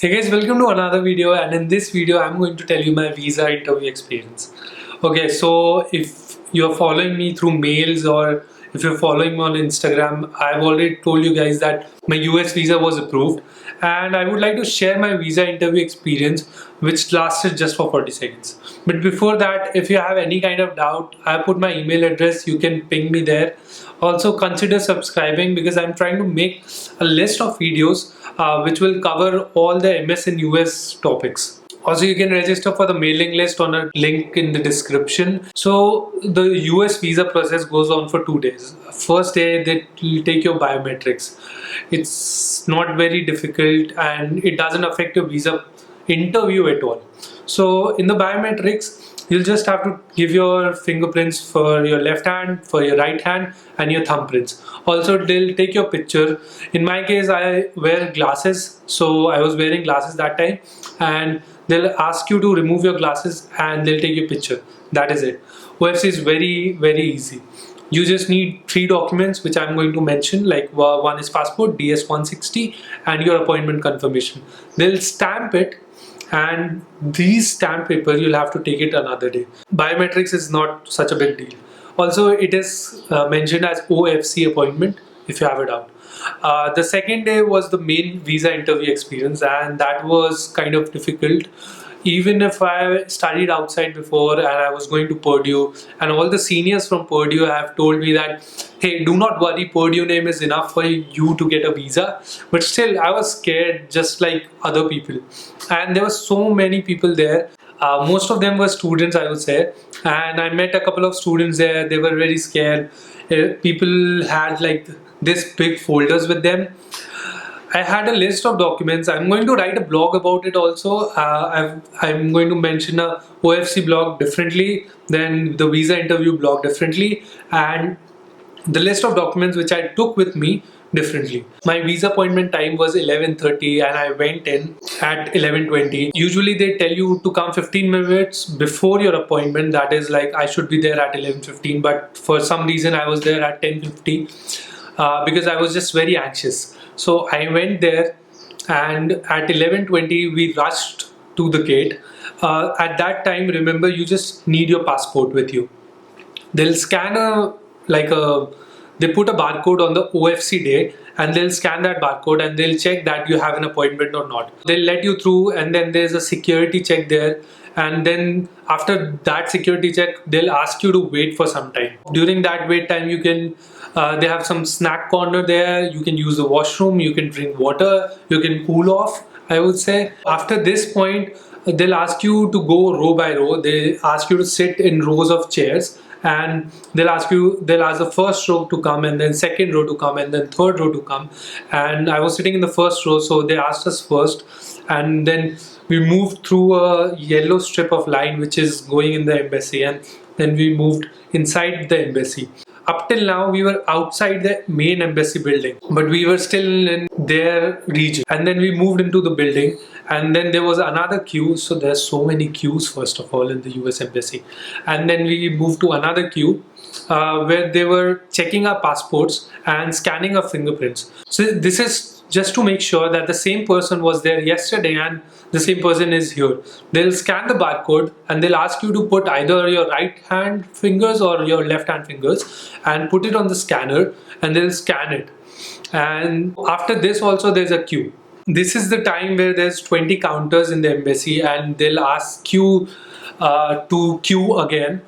Hey guys, welcome to another video, and in this video I'm going to tell you my visa interview experience. Okay, so if you're following me through mails or if you're following me on Instagram, I've already told you guys that my US visa was approved, and I would like to share my visa interview experience which lasted just for 40 seconds. But before that, if you have any kind of doubt, I put my email address, you can ping me there. Also consider subscribing because I'm trying to make a list of videos which will cover all the MS and US topics. Also, you can register for the mailing list on a link in the description. So the US visa process goes on for 2 days. First day they will take your biometrics. It's not very difficult and it doesn't affect your visa interview at all. So in the biometrics, you'll just have to give your fingerprints for your left hand, for your right hand, and your thumbprints. Also, they'll take your picture. In my case, I wear glasses, so I was wearing glasses that time, and they'll ask you to remove your glasses and they'll take your picture. That is it. OFC is very, very easy. You just need 3 documents which I'm going to mention, like one is passport, DS-160, and your appointment confirmation. They'll stamp it, and these stamp paper you'll have to take it another day. Biometrics is not such a big deal. Also, it is mentioned as OFC appointment if you have a doubt. The second day was the main visa interview experience, and that was kind of difficult. Even if I studied outside before and I was going to Purdue, and all the seniors from Purdue have told me that, hey, do not worry, Purdue name is enough for you to get a visa. But still, I was scared just like other people. And there were so many people there. Most of them were students, I would say. And I met a couple of students there. They were very scared. People had like this big folders with them. I had a list of documents. I'm going to write a blog about it also. I'm going to mention a OFC blog differently than the visa interview blog differently, and the list of documents which I took with me differently. My visa appointment time was 11:30 and I went in at 11:20. Usually they tell you to come 15 minutes before your appointment. That is like I should be there at 11:15, but for some reason I was there at 10:50 because I was just very anxious. So I went there, and at 11:20 we rushed to the gate. At that time, remember, you just need your passport with you. They'll scan they put a barcode on the OFC day, and they'll scan that barcode and they'll check that you have an appointment or not. They'll let you through, and then there's a security check there, and then after that security check they'll ask you to wait for some time. During that wait time, you can they have some snack corner there. You can use the washroom, you can drink water, you can cool off, I would say. After this point, they'll ask you to go row by row. They ask you to sit in rows of chairs, and they'll ask the first row to come, and then second row to come, and then third row to come. And I was sitting in the first row, so they asked us first, and then we moved through a yellow strip of line which is going in the embassy, and then we moved inside the embassy. Up till now, we were outside the main embassy building, but we were still in their region. And then we moved into the building, and then there was another queue. So there's so many queues, first of all, in the US embassy. And then we moved to another queue where they were checking our passports and scanning our fingerprints. So this is just to make sure that the same person was there yesterday and the same person is here. They'll scan the barcode and they'll ask you to put either your right hand fingers or your left hand fingers and put it on the scanner, and they'll scan it. And after this also there's a queue. This is the time where there's 20 counters in the embassy, and they'll ask you to queue again.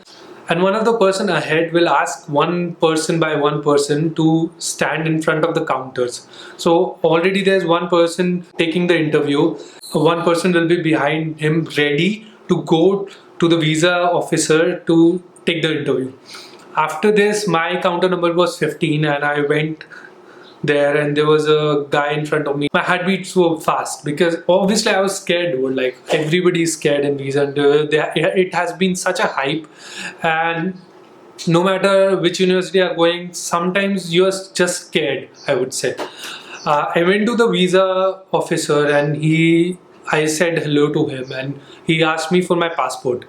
And one of the person ahead will ask one person by one person to stand in front of the counters. So already there's one person taking the interview. One person will be behind him ready to go to the visa officer to take the interview. After this, my counter number was 15 and I went there, and there was a guy in front of me. My heart beat so fast because obviously I was scared, dude. Like everybody is scared in visa, and it has been such a hype. And no matter which university you are going, sometimes you're just scared, I would say. I went to the visa officer and I said hello to him, and he asked me for my passport.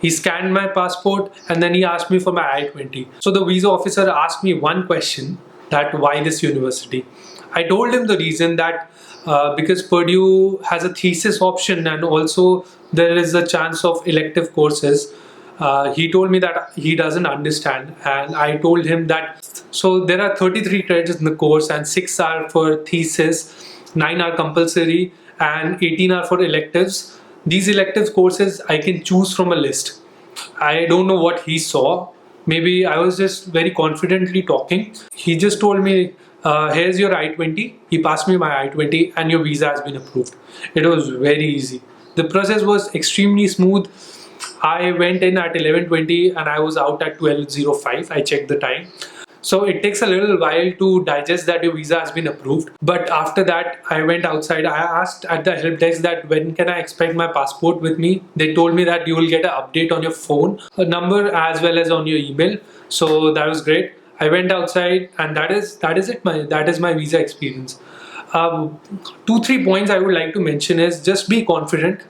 He scanned my passport and then he asked me for my I-20. So the visa officer asked me one question, that why this university. I told him the reason that because Purdue has a thesis option, and also there is a chance of elective courses. He told me that he doesn't understand, and I told him that so there are 33 credits in the course, and 6 are for thesis, 9 are compulsory, and 18 are for electives. These elective courses I can choose from a list. I don't know what he saw. Maybe I was just very confidently talking. He just told me, here's your I-20. He passed me my I-20 and your visa has been approved. It was very easy. The process was extremely smooth. I went in at 11:20 and I was out at 12:05. I checked the time. So it takes a little while to digest that your visa has been approved. But after that, I went outside. I asked at the help desk that when can I expect my passport with me. They told me that you will get an update on your phone, a number as well as on your email. So that was great. I went outside, and that is it. That is my visa experience. 2-3 points I would like to mention is just be confident.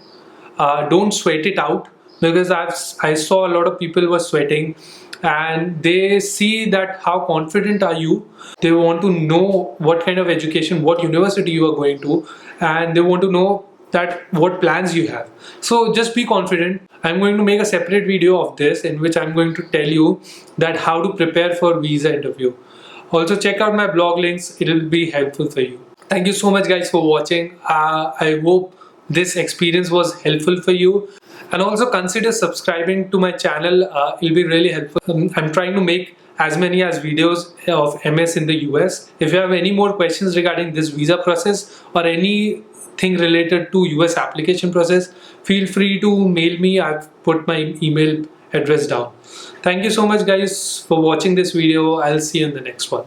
Don't sweat it out, because I saw a lot of people were sweating, and they see that how confident are you. They want to know what kind of education, what university you are going to, and they want to know that what plans you have. So just be confident. I'm going to make a separate video of this in which I'm going to tell you that how to prepare for visa interview. Also check out my blog links, it will be helpful for you. Thank you so much guys for watching. I hope this experience was helpful for you, and also consider subscribing to my channel. It'll be really helpful. I'm trying to make as many as videos of MS in the US. If you have any more questions regarding this visa process or anything related to US application process, feel free to mail me. I've put my email address down. Thank you so much guys for watching this video. I'll see you in the next one.